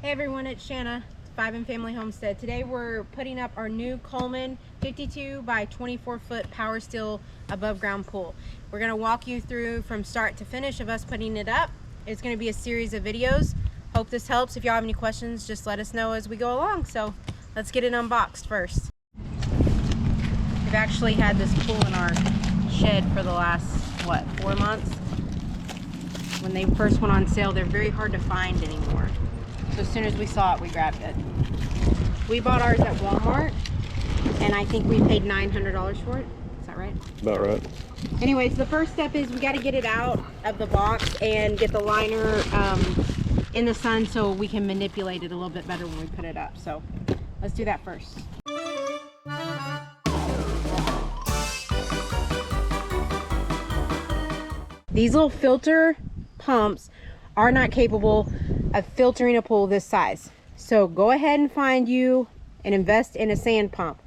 Hey everyone, it's Shanna, 5 and Family Homestead. Today we're putting up our new Coleman 52 by 24 foot power steel above ground pool. We're going to walk you through from start to finish of us putting it up. It's going to be a series of videos. Hope this helps. If y'all have any questions, just let us know as we go along. So let's get it unboxed first. We've actually had this pool in our shed for the last, what, 4 months? When they first went on sale, they're very hard to find anymore. So as soon as we saw it, we grabbed it. We bought ours at Walmart, and I think we paid $900 for it. Is that right? About right. Anyways, the first step is we got to get it out of the box and get the liner in the sun so we can manipulate it a little bit better when we put it up. So let's do that first. These little filter pumps are not capable of filtering a pool this size. So go ahead and find you and invest in a sand pump.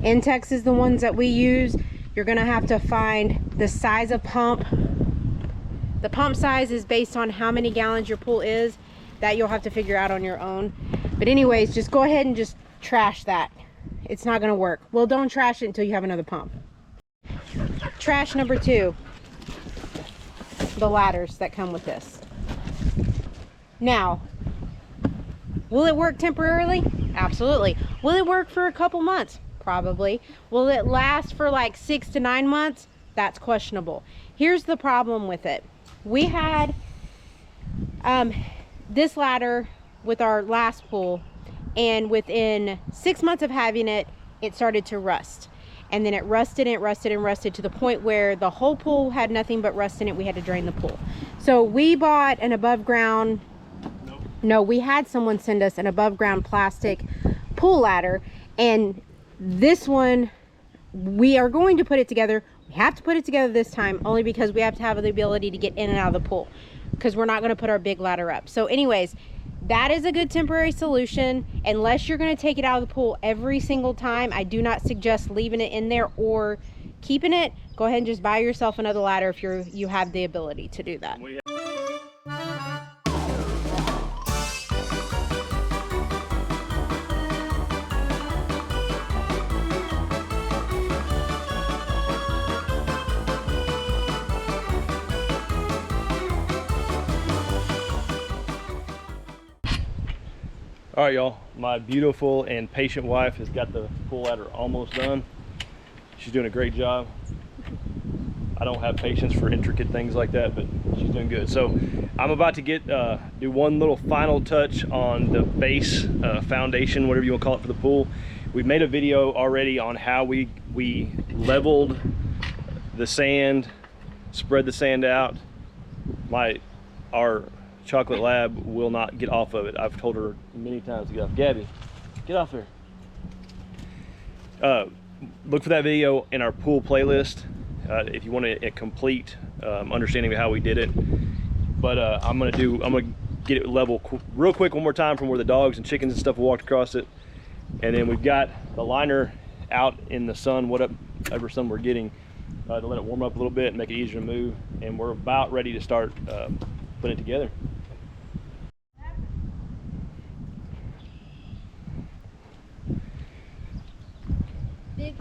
In Texas, the ones that we use, you're gonna have to find the size of pump. The pump size is based on how many gallons your pool is. That you'll have to figure out on your own. But anyways, just go ahead and just trash that. It's not gonna work. Well, don't trash it until you have another pump. Trash number 2, the ladders that come with this. Now, will it work temporarily? Absolutely. Will it work for a couple months? Probably. Will it last for like 6 to 9 months? That's questionable. Here's the problem with it. We had this ladder with our last pool, and within 6 months of having it, it started to rust. And then it rusted and it rusted and rusted to the point where the whole pool had nothing but rust in it. We had to drain the pool. So we bought an above ground, no, we had someone send us an above ground plastic pool ladder, and this one, we are going to put it together. We have to put it together this time only because we have to have the ability to get in and out of the pool, because we're not going to put our big ladder up. So anyways, that is a good temporary solution. Unless you're going to take it out of the pool every single time, I do not suggest leaving it in there or keeping it. Go ahead and just buy yourself another ladder if you have the ability to do that. All right, y'all. My beautiful and patient wife has got the pool ladder almost done. She's doing a great job. I don't have patience for intricate things like that, but she's doing good. So I'm about to do one little final touch on the base foundation, whatever you want to call it, for the pool. We made a video already on how we leveled the sand, spread the sand out. Our chocolate lab will not get off of it. I've told her many times to get off. Gabby, get off there. Look for that video in our pool playlist if you want a complete understanding of how we did it. But I'm gonna get it level real quick one more time from where the dogs and chickens and stuff walked across it, and then we've got the liner out in the sun, whatever sun we're getting, to let it warm up a little bit and make it easier to move. And we're about ready to start putting it together.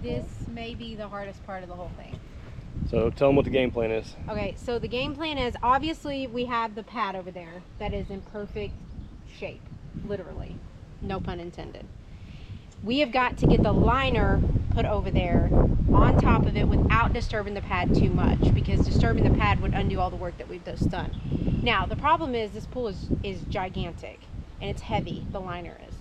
This may be the hardest part of the whole thing. So tell them what the game plan is. Okay, so the game plan is, obviously we have the pad over there that is in perfect shape, literally, no pun intended. We have got to get the liner put over there on top of it without disturbing the pad too much, because disturbing the pad would undo all the work that we've just done. Now, the problem is this pool is gigantic and it's heavy, the liner is.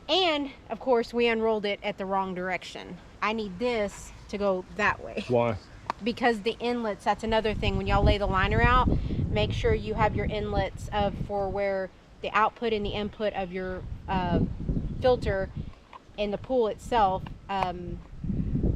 And of course we unrolled it at the wrong direction. I need this to go that way. Why? Because the inlets, that's another thing. When y'all lay the liner out, make sure you have your inlets for where the output and the input of your filter in the pool itself,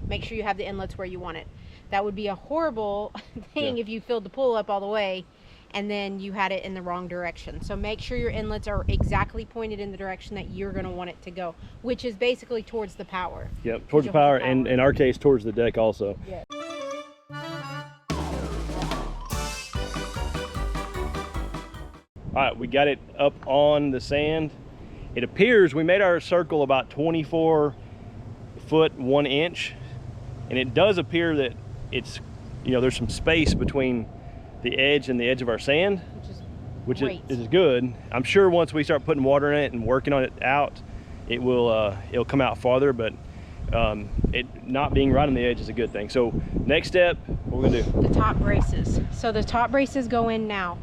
make sure you have the inlets where you want it. That would be a horrible thing if you filled the pool up all the way and then you had it in the wrong direction. So make sure your inlets are exactly pointed in the direction that you're going to want it to go, which is basically towards the power. Yep, towards the power, and in our case towards the deck also. Yeah. All All right, we got it up on the sand. It appears we made our circle about 24 foot 1 inch, and it does appear that it's, you know, there's some space between the edge and the edge of our sand, which is good. I'm sure once we start putting water in it and working on it out, it will it'll come out farther, but it not being right on the edge is a good thing. So next step, what we're gonna do? The top braces. So the top braces go in now.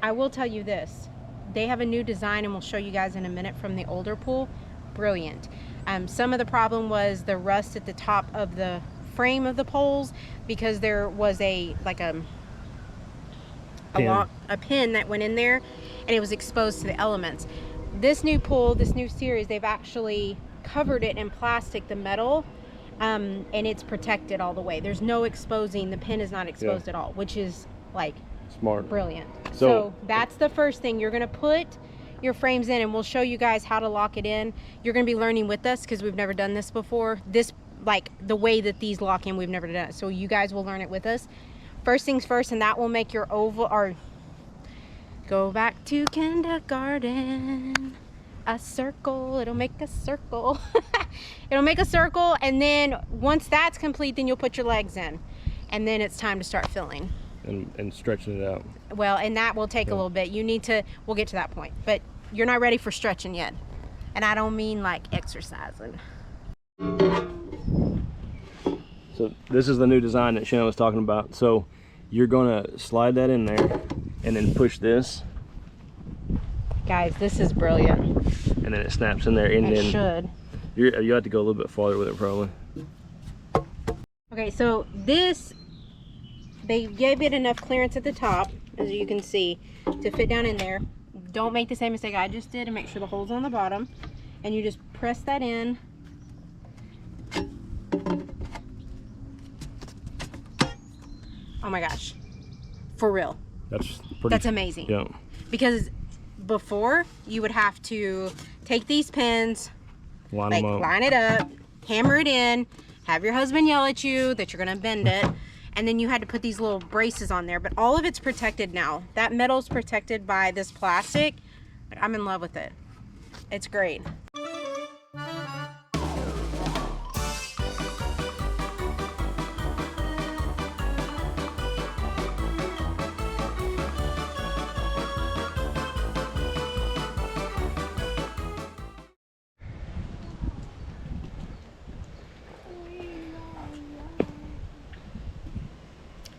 I will tell you this, they have a new design, and we'll show you guys in a minute from the older pool. Brilliant. Some of the problem was the rust at the top of the frame of the poles, because there was a pin that went in there, and it was exposed to the elements. This new pool, this new series, they've actually covered it in plastic, the metal, and it's protected all the way. There's no exposing, the pin is not exposed at all, which is like smart, brilliant. So that's the first thing. You're gonna put your frames in, and we'll show you guys how to lock it in. You're gonna be learning with us because we've never done this before. This, like the way that these lock in, we've never done it, so you guys will learn it with us. First things first, and that will make your oval, or go back to kindergarten, a circle, it'll make a circle. It'll make a circle, and then once that's complete, then you'll put your legs in, and then it's time to start filling and stretching it out. Well, and that will take a little bit. You need to, we'll get to that point, but you're not ready for stretching yet, and I don't mean like exercising. So this is the new design that Shannon was talking about. So you're gonna slide that in there and then push this. Guys, this is brilliant. And then it snaps in there, and It then should. you have to go a little bit farther with it probably. Okay, so this, they gave it enough clearance at the top, as you can see, to fit down in there. Don't make the same mistake I just did and make sure the hole's on the bottom. And you just press that in. Oh my gosh, for real. That's amazing. Yeah. Because before, you would have to take these pins, line it up, hammer it in, have your husband yell at you that you're gonna bend it, and then you had to put these little braces on there. But all of it's protected now. That metal's protected by this plastic. I'm in love with it. It's great.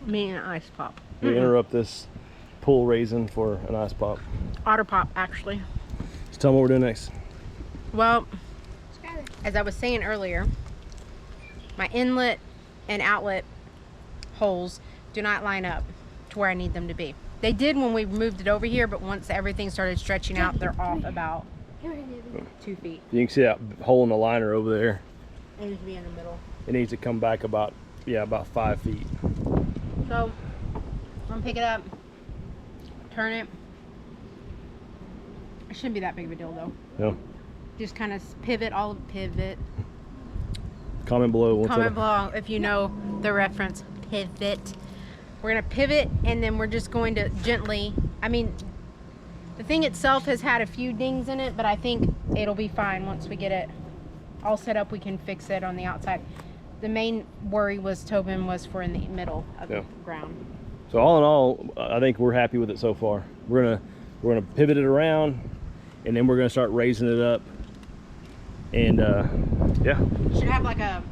Me and an ice pop. We interrupt this pool raising for an ice pop. Otter pop, actually. Just tell them what we're doing next. Well, as I was saying earlier, my inlet and outlet holes do not line up to where I need them to be. They did when we moved it over here, but once everything started stretching out, they're off about 2 feet. You can see that hole in the liner over there. It needs to be in the middle. It needs to come back about 5 feet. So, I'm gonna pick it up, turn it. It shouldn't be that big of a deal though. Yeah. Just kind of pivot, pivot. Comment below. Comment below if you know the reference, pivot. We're gonna pivot, and then we're just going to gently, I mean, the thing itself has had a few dings in it, but I think it'll be fine once we get it all set up. We can fix it on the outside. The main worry was Tobin was for in the middle of the ground. So all in all, I think we're happy with it so far. We're gonna pivot it around, and then we're gonna start raising it up. And yeah. Should have like a,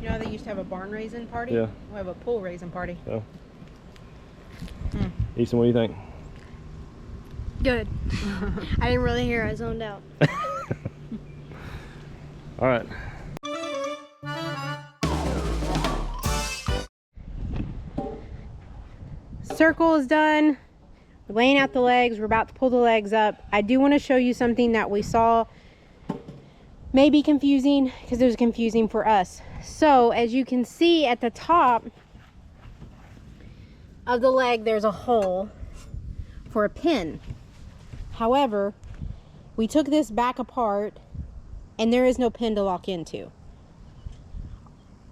you know, they used to have a barn raising party. Yeah. We have a pool raising party. So. Easton, what do you think? Good. I didn't really hear. I zoned out. All right. Circle is done. We're laying out the legs. We're about to pull the legs up. I do want to show you something that we saw may be confusing, because it was confusing for us. So as you can see at the top of the leg, there's a hole for a pin. However, we took this back apart, and there is no pin to lock into.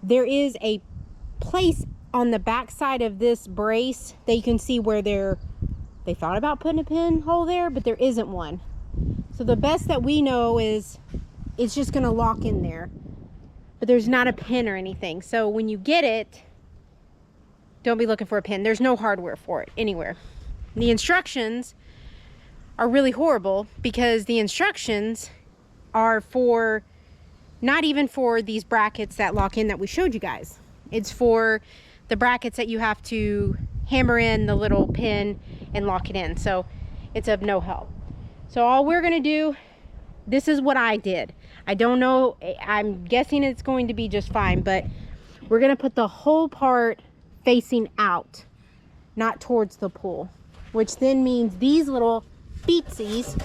There is a place on the back side of this brace that you can see where they're They thought about putting a pinhole there, but there isn't one. So the best that we know is it's just gonna lock in there. But there's not a pin or anything. So when you get it, don't be looking for a pin. There's no hardware for it anywhere. The instructions are really horrible because the instructions are for, not even for these brackets that lock in that we showed you guys. It's for the brackets that you have to hammer in the little pin and lock it in. So it's of no help. So all we're gonna do, this is what I did. I don't know, I'm guessing it's going to be just fine, but we're gonna put the whole part facing out, not towards the pool, which then means these little feetsies,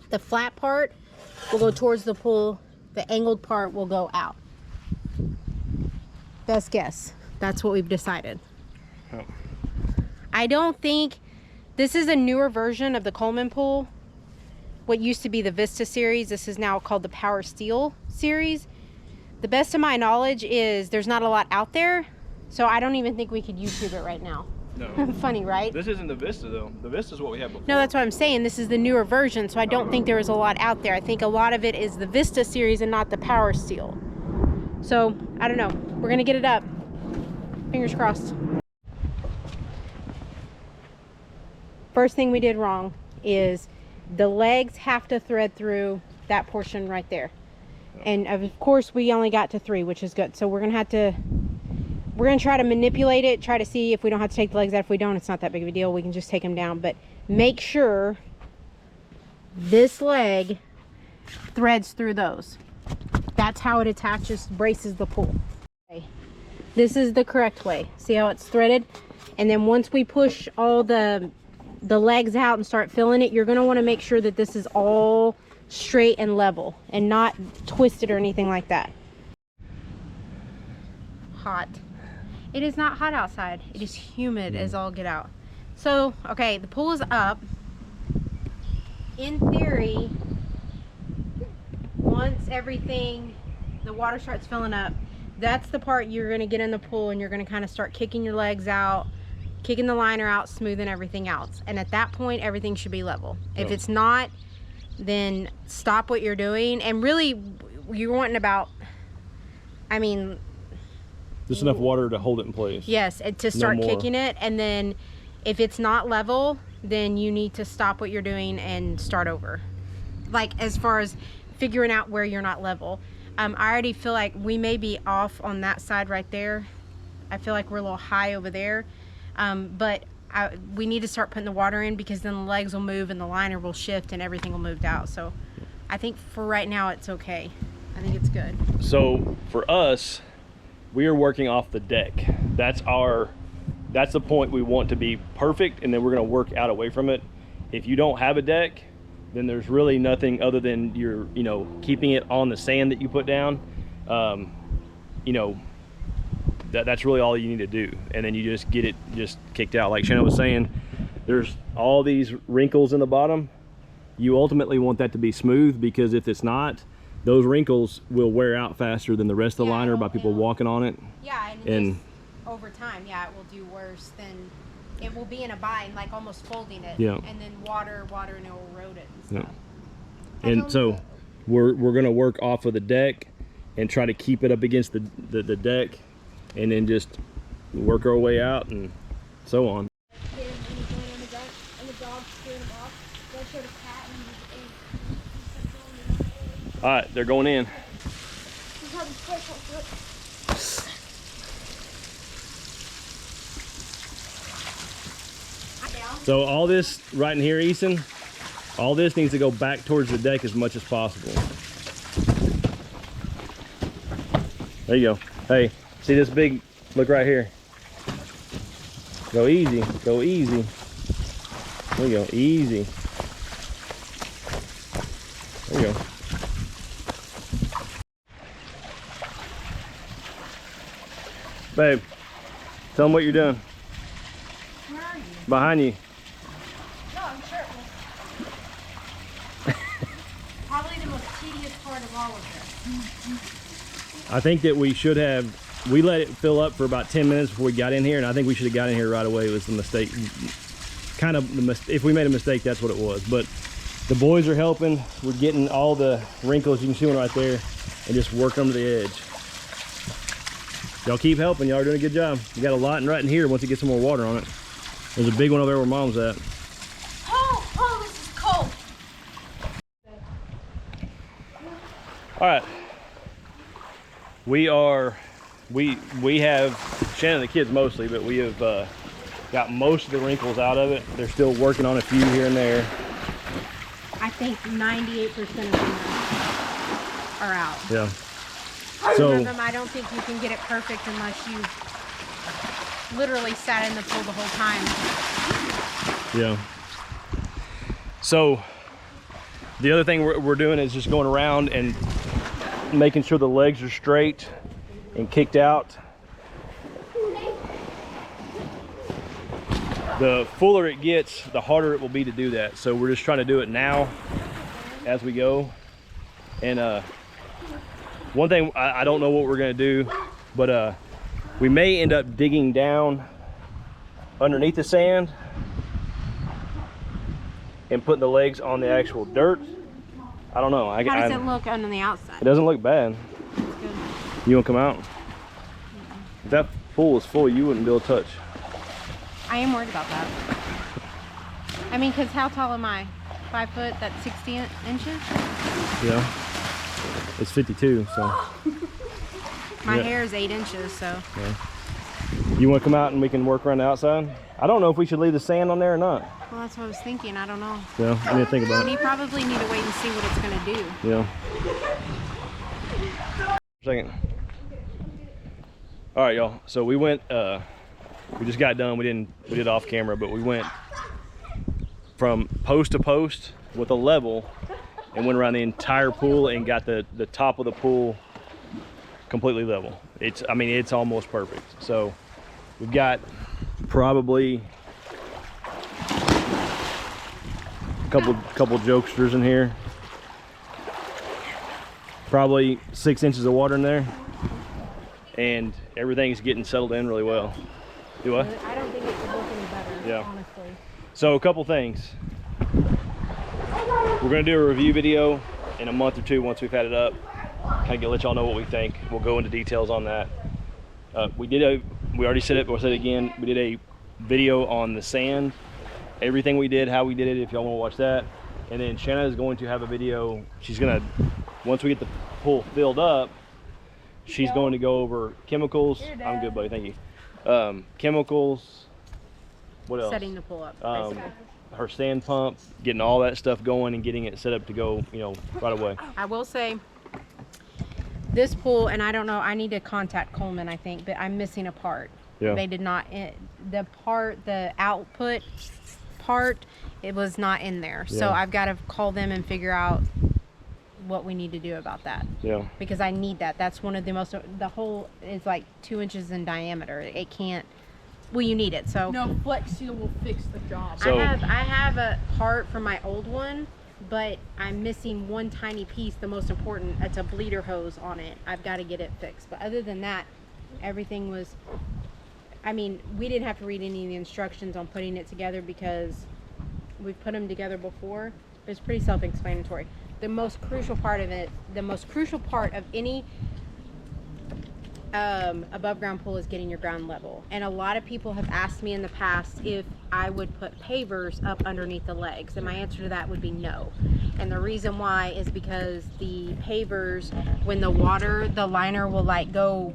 the flat part will go towards the pool, the angled part will go out. Best guess. That's what we've decided. Oh. I don't think, this is a newer version of the Coleman pool. What used to be the Vista series, this is now called the Power Steel series. The best of my knowledge is there's not a lot out there, so I don't even think we could YouTube it right now. No. Funny, right? This isn't the Vista though. The Vista is what we had before. No, that's what I'm saying. This is the newer version, so I don't think there is a lot out there. I think a lot of it is the Vista series and not the Power Steel. So, I don't know. We're gonna get it up. Fingers crossed. First thing we did wrong is the legs have to thread through that portion right there. And of course we only got to 3, which is good. So we're gonna try to manipulate it, try to see if we don't have to take the legs out. If we don't, it's not that big of a deal. We can just take them down, but make sure this leg threads through those. That's how it attaches, braces the pool. Okay. This is the correct way. See how it's threaded? And then once we push all the legs out and start filling it, you're going to want to make sure that this is all straight and level and not twisted or anything like that. Hot. It is not hot outside. It is humid as all get out. So, okay, the pool is up. In theory, once everything, the water starts filling up, that's the part you're going to get in the pool and you're going to kind of start kicking your legs out, kicking the liner out, smoothing everything else. And at that point, everything should be level. If it's not, then stop what you're doing. And really, you're wanting about, I mean, just enough water to hold it in place. yes, to start kicking it. And then if it's not level, then you need to stop what you're doing and start over. Like as far as figuring out where you're not level. I already feel like we may be off on that side right there. I feel like we're a little high over there. But we need to start putting the water in because then the legs will move and the liner will shift and everything will move out. So I think for right now it's okay. I think it's good. So for us, we are working off the deck. That's the point we want to be perfect, and then we're going to work out away from it. If you don't have a deck, then there's really nothing other than you're, keeping it on the sand that you put down. That's really all you need to do, and then you just get it just kicked out. Like Shannon was saying, there's all these wrinkles in the bottom. You ultimately want that to be smooth, because if it's not, those wrinkles will wear out faster than the rest of the liner by people walking on it. Yeah, and over time, it will do worse than, it will be in a bind, like almost folding it. Yeah. And then water, and it will erode it and stuff. Yeah. And so we're gonna work off of the deck and try to keep it up against the deck, and then just work our way out and so on. All right, they're going in. So all this right in here, Easton, all this needs to go back towards the deck as much as possible. There you go. Hey, see this big, look right here. Go easy, go easy. There you go, easy. There you go. Babe, tell them what you're doing. Where are you? Behind you. No, I'm shirtless. Probably the most tedious part of all of this. I think that we let it fill up for about 10 minutes before we got in here, and I think we should have got in here right away. It was a mistake. kind of if we made a mistake, that's what it was. But the boys are helping. We're getting all the wrinkles, you can see one right there, and just working them to the edge. Y'all keep helping. Y'all are doing a good job. You got a lot right in here once you get some more water on it. There's a big one over there where Mom's at. Oh, this is cold. All right. We have, Shannon and the kids mostly, but we have got most of the wrinkles out of it. They're still working on a few here and there. I think 98% of them are out. Yeah. Some So of them, I don't think you can get it perfect unless you literally sat in the pool the whole time. yeah. So the other thing we're doing is just going around and making sure the legs are straight and kicked out. The fuller it gets, the harder it will be to do that. So we're just trying to do it now as we go. And one thing, I don't know what we're gonna do, but we may end up digging down underneath the sand and putting the legs on the actual dirt. I don't know. How does it look on the outside? It doesn't look bad. It's good. You wanna come out? If that pool was full, you wouldn't be able to touch. I am worried about that. I mean, because how tall am I? 5 foot, that's 60 inches? Yeah. It's 52, so. My Yeah. hair is 8 inches, so. Yeah. You want to come out and we can work around the outside? I don't know if we should leave the sand on there or not. Well, that's what I was thinking. I don't know. Yeah, I need to think about And it. you probably need to wait and see what it's going to do. Yeah. Second. All right, y'all. So we went, we just got done. We did off camera, but we went from post to post with a level and went around the entire pool and got the top of the pool completely level. I mean, it's almost perfect. So we've got probably a couple jokesters in here. Probably 6 inches of water in there. And everything's getting settled in really well. Do what? I don't think it could look any better, Yeah. honestly. So a couple things. We're gonna do a review video in a month or two once we've had it up. Kind of let y'all know what we think. We'll go into details on that. We already said it, but we'll say it again. We did a video on the sand, everything we did, how we did it, if y'all wanna watch that. And then Shanna is going to have a video. She's gonna, once we get the pool filled up, she's going to go over chemicals. I'm good, buddy, thank you. Chemicals, what else? Setting the pool up, basically. Her sand pump, getting all that stuff going and getting it set up to go, right away. I will say, this pool, and I don't know, I need to contact Coleman, I think, but I'm missing a part. Yeah. They did not, the output part, it was not in there. So Yeah. I've got to call them and figure out what we need to do about that. Yeah. Because I need that. That's one of the most, the hole is like 2 inches in diameter. It can't, well, you need it, so. No, Flex Seal will fix the job. So- I have a part from my old one, but I'm missing one tiny piece, the most important. It's a bleeder hose on it. I've got to get it fixed. But other than that, everything was, I mean, we didn't have to read any of the instructions on putting it together because we've put them together before. It's pretty self-explanatory. The most crucial part of it, the most crucial part of any above ground pool is getting your ground level. And a lot of people have asked me in the past if I would put pavers up underneath the legs, and my answer to that would be no. And the reason why is because the pavers, when the liner will like go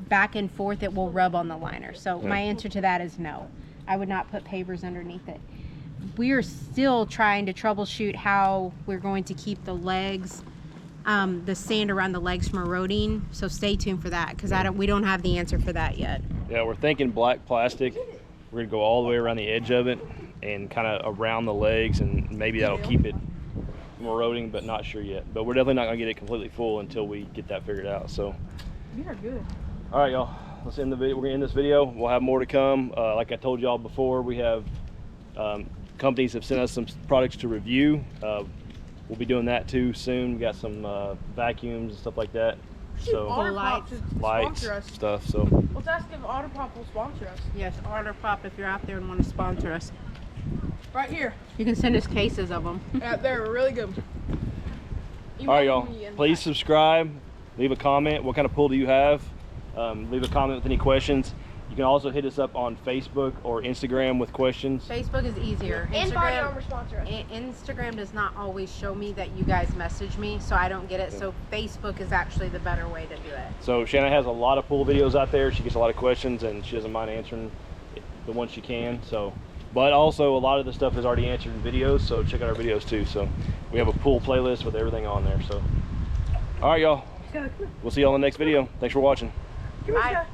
back and forth, it will rub on the liner. So my answer to that is no. I would not put pavers underneath it. We are still trying to troubleshoot how we're going to keep the legs, the sand around the legs from eroding. So stay tuned for that, because we don't have the answer for that yet. Yeah, we're thinking black plastic. We're gonna go all the way around the edge of it and kind of around the legs, and maybe that'll keep it from eroding, but not sure yet. But we're definitely not gonna get it completely full until we get that figured out. So. You are good. All right, y'all. Let's end the video. We're gonna end this video. We'll have more to come. Like I told y'all before, we have companies have sent us some products to review. We'll be doing that too soon. We got some vacuums and stuff like that. So Otterpop should lights, sponsor us. stuff. So Let's ask if Otterpop will sponsor us. Yes, Order Pop, if you're out there and want to sponsor us. Right here. You can send us cases of them. Yeah, they're really good. You All right, want y'all. them in Please back. subscribe. Leave a comment. What kind of pool do you have? Leave a comment with any questions. You can also hit us up on Facebook or Instagram with questions. Facebook is easier. And Body Instagram, Armor sponsor us. Instagram does not always show me that you guys message me, so I don't get it. So Facebook is actually the better way to do it. So Shanna has a lot of pool videos out there. She gets a lot of questions and she doesn't mind answering the ones she can. So, but also a lot of the stuff is already answered in videos, so check out our videos too. So we have a pool playlist with everything on there. So all right, y'all, we'll see y'all in the next video. Thanks for watching. Bye.